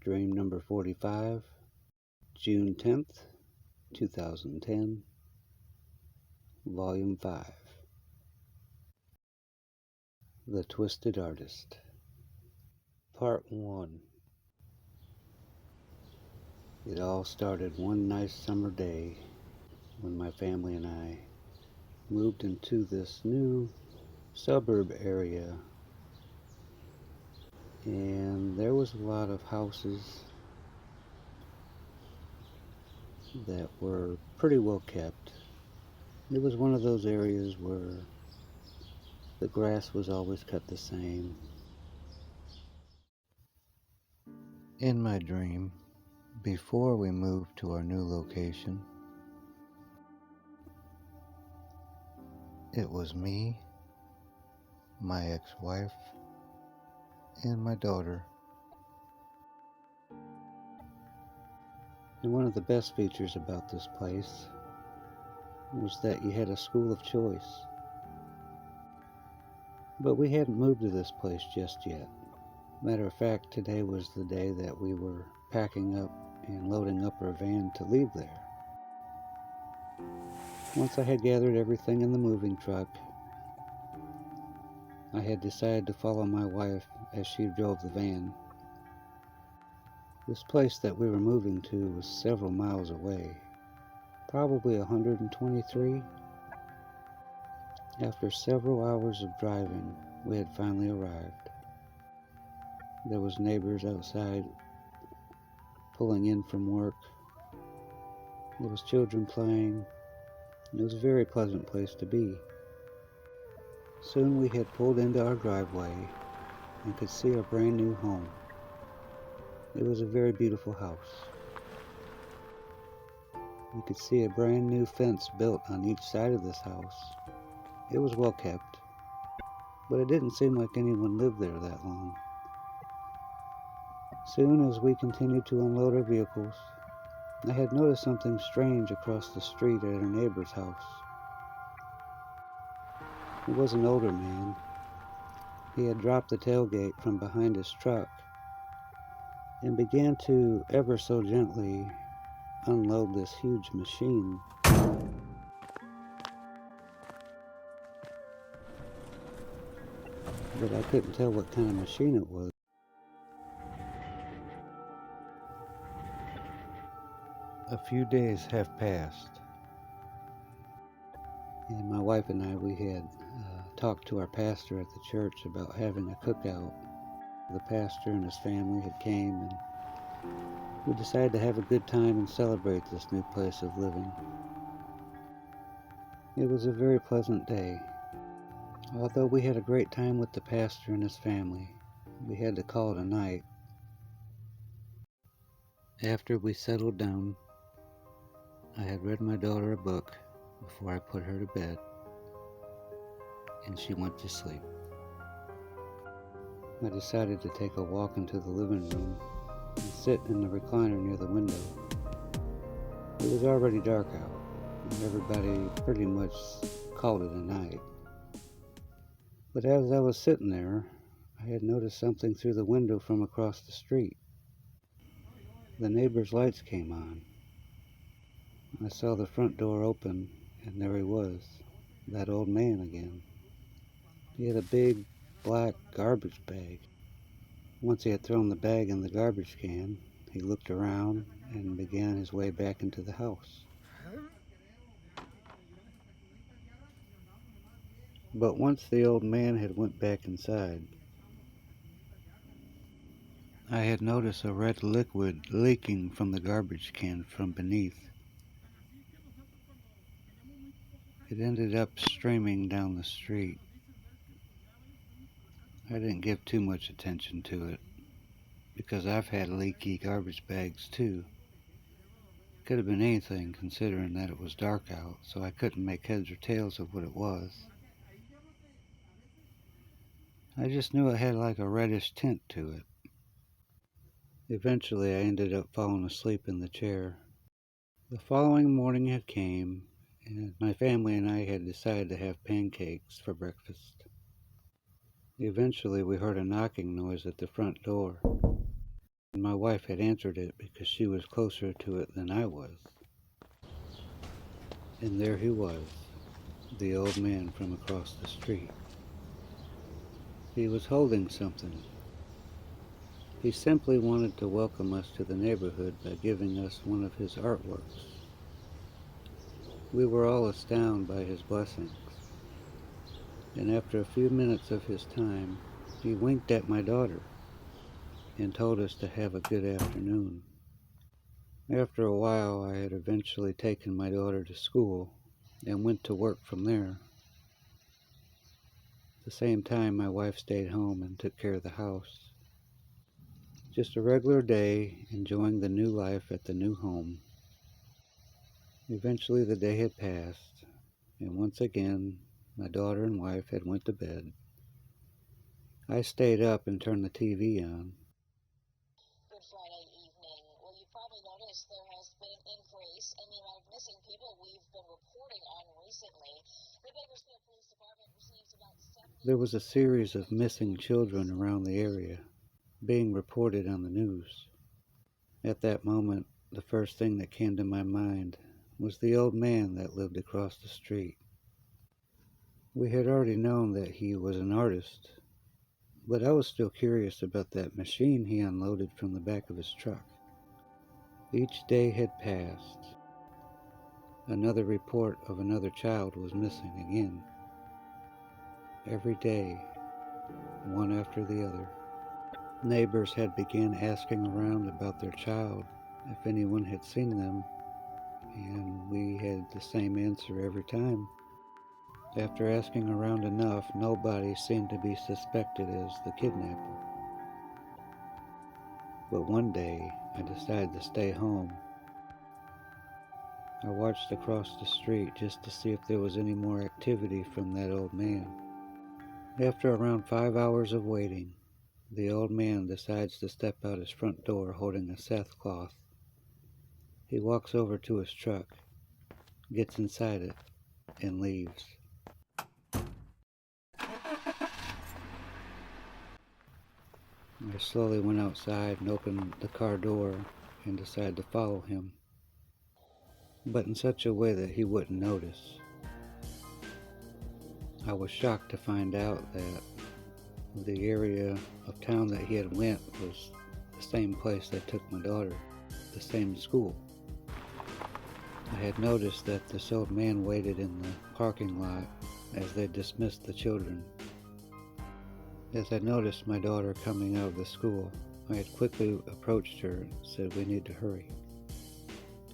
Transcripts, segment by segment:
Dream number 45, June 10th, 2010, Volume 5. The Twisted Artist. Part 1. It all started one nice summer day when my family and I moved into this new suburb area, and there was a lot of houses that were pretty well kept. It was one of those areas where the grass was always cut the same. In my dream, before we moved to our new location, it was me, my ex-wife, and my daughter. And one of the best features about this place was that you had a school of choice. But we hadn't moved to this place just yet. Matter of fact, today was the day that we were packing up and loading up our van to leave there. Once I had gathered everything in the moving truck, I had decided to follow my wife as she drove the van. This place that we were moving to was several miles away, probably 123. After several hours of driving, we had finally arrived. There was neighbors outside pulling in from work. There was children playing. It was a very pleasant place to be. Soon we had pulled into our driveway and could see our brand new home. It was a very beautiful house. You could see a brand new fence built on each side of this house. It was well kept, but it didn't seem like anyone lived there that long. Soon as we continued to unload our vehicles, I had noticed something strange across the street at our neighbor's house. It was an older man. He had dropped the tailgate from behind his truck and began to ever so gently unload this huge machine. But I couldn't tell what kind of machine it was. A few days have passed, and my wife and I, we had talked to our pastor at the church about having a cookout. The pastor and his family had came, and we decided to have a good time and celebrate this new place of living. It was a very pleasant day. Although we had a great time with the pastor and his family, we had to call it a night. After we settled down, I had read my daughter a book before I put her to bed, and she went to sleep. I decided to take a walk into the living room and sit in the recliner near the window. It was already dark out, and everybody pretty much called it a night. But as I was sitting there, I had noticed something through the window from across the street. The neighbor's lights came on. I saw the front door open, and there he was, that old man again. He had a big black garbage bag. Once he had thrown the bag in the garbage can, he looked around and began his way back into the house. But once the old man had went back inside, I had noticed a red liquid leaking from the garbage can from beneath. It ended up streaming down the street. I didn't give too much attention to it, because I've had leaky garbage bags too. Could have been anything considering that it was dark out, so I couldn't make heads or tails of what it was. I just knew it had like a reddish tint to it. Eventually I ended up falling asleep in the chair. The following morning had came, and my family and I had decided to have pancakes for breakfast. Eventually we heard a knocking noise at the front door. and my wife had answered it because she was closer to it than I was. And there he was, the old man from across the street. He was holding something. He simply wanted to welcome us to the neighborhood by giving us one of his artworks. We were all astounded by his blessings, and after a few minutes of his time, he winked at my daughter and told us to have a good afternoon. After a while, I had eventually taken my daughter to school and went to work from there. At the same time, my wife stayed home and took care of the house. Just a regular day, enjoying the new life at the new home. Eventually the day had passed, and once again, my daughter and wife had went to bed. I stayed up and turned the TV on. Good Friday evening. Well, you probably noticed there has been an increase in the amount of missing people we've been reporting on recently. The Bakersfield Police Department receives about 7... There was a series of missing children around the area being reported on the news. At that moment, the first thing that came to my mind was the old man that lived across the street. We had already known that he was an artist, but I was still curious about that machine he unloaded from the back of his truck. Each day had passed. Another report of another child was missing again. Every day, one after the other. Neighbors had begun asking around about their child, if anyone had seen them, and we had the same answer every time. After asking around enough, nobody seemed to be suspected as the kidnapper. But one day, I decided to stay home. I watched across the street just to see if there was any more activity from that old man. After around 5 hours of waiting, the old man decides to step out his front door holding a sackcloth. He walks over to his truck, gets inside it, and leaves. I slowly went outside and opened the car door and decided to follow him, but in such a way that he wouldn't notice. I was shocked to find out that the area of town that he had went was the same place that took my daughter, the same school. I had noticed that this old man waited in the parking lot as they dismissed the children. As I noticed my daughter coming out of the school, I had quickly approached her and said we need to hurry.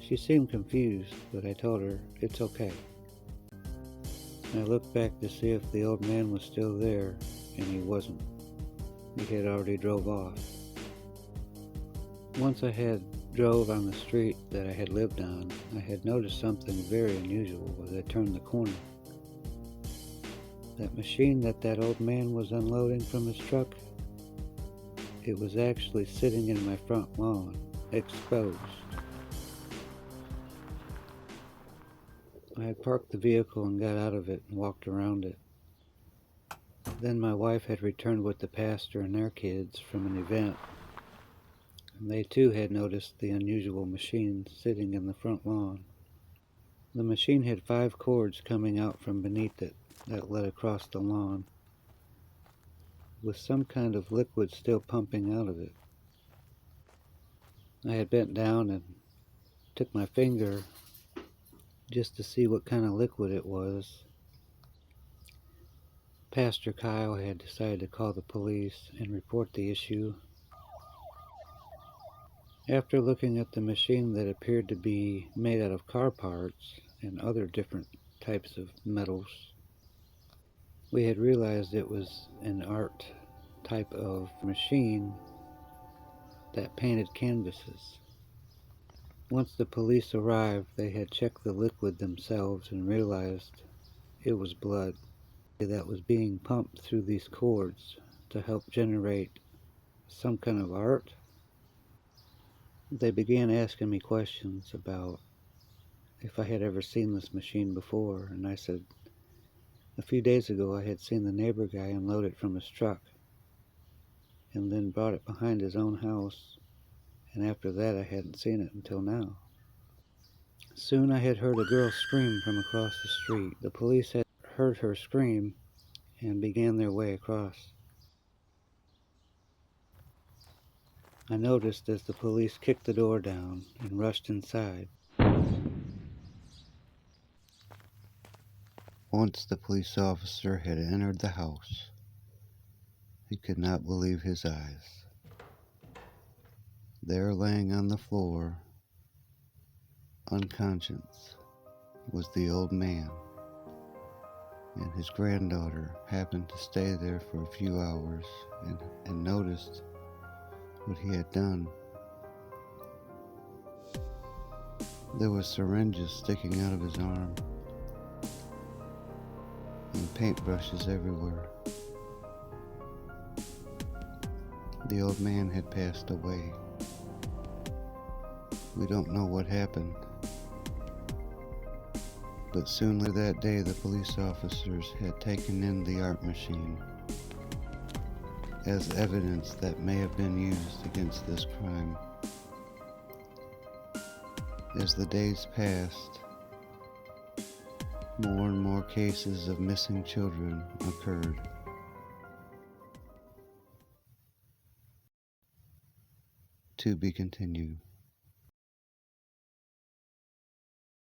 She seemed confused, but I told her it's okay. I looked back to see if the old man was still there, and he wasn't. He had already drove off. Once I had drove on the street that I had lived on, I had noticed something very unusual as I turned the corner. That machine that old man was unloading from his truck, it was actually sitting in my front lawn, exposed. I had parked the vehicle and got out of it and walked around it. Then my wife had returned with the pastor and their kids from an event, and they too had noticed the unusual machine sitting in the front lawn. The machine had 5 cords coming out from beneath it that led across the lawn, with some kind of liquid still pumping out of it. I had bent down and took my finger just to see what kind of liquid it was. Pastor Kyle had decided to call the police and report the issue. After looking at the machine that appeared to be made out of car parts and other different types of metals, we had realized it was an art type of machine that painted canvases. Once the police arrived, they had checked the liquid themselves and realized it was blood that was being pumped through these cords to help generate some kind of art. They began asking me questions about if I had ever seen this machine before, and I said a few days ago I had seen the neighbor guy unload it from his truck and then brought it behind his own house and after that I hadn't seen it until now. Soon I had heard a girl scream from across the street. The police had heard her scream and began their way across. I noticed as the police kicked the door down and rushed inside. Once the police officer had entered the house, he could not believe his eyes. There, laying on the floor, unconscious, was the old man, and his granddaughter happened to stay there for a few hours and noticed what he had done. There were syringes sticking out of his arm and paintbrushes everywhere. The old man had passed away. We don't know what happened, but soon later that day the police officers had taken in the art machine as evidence that may have been used against this crime. As the days passed, more and more cases of missing children occurred. To be continued.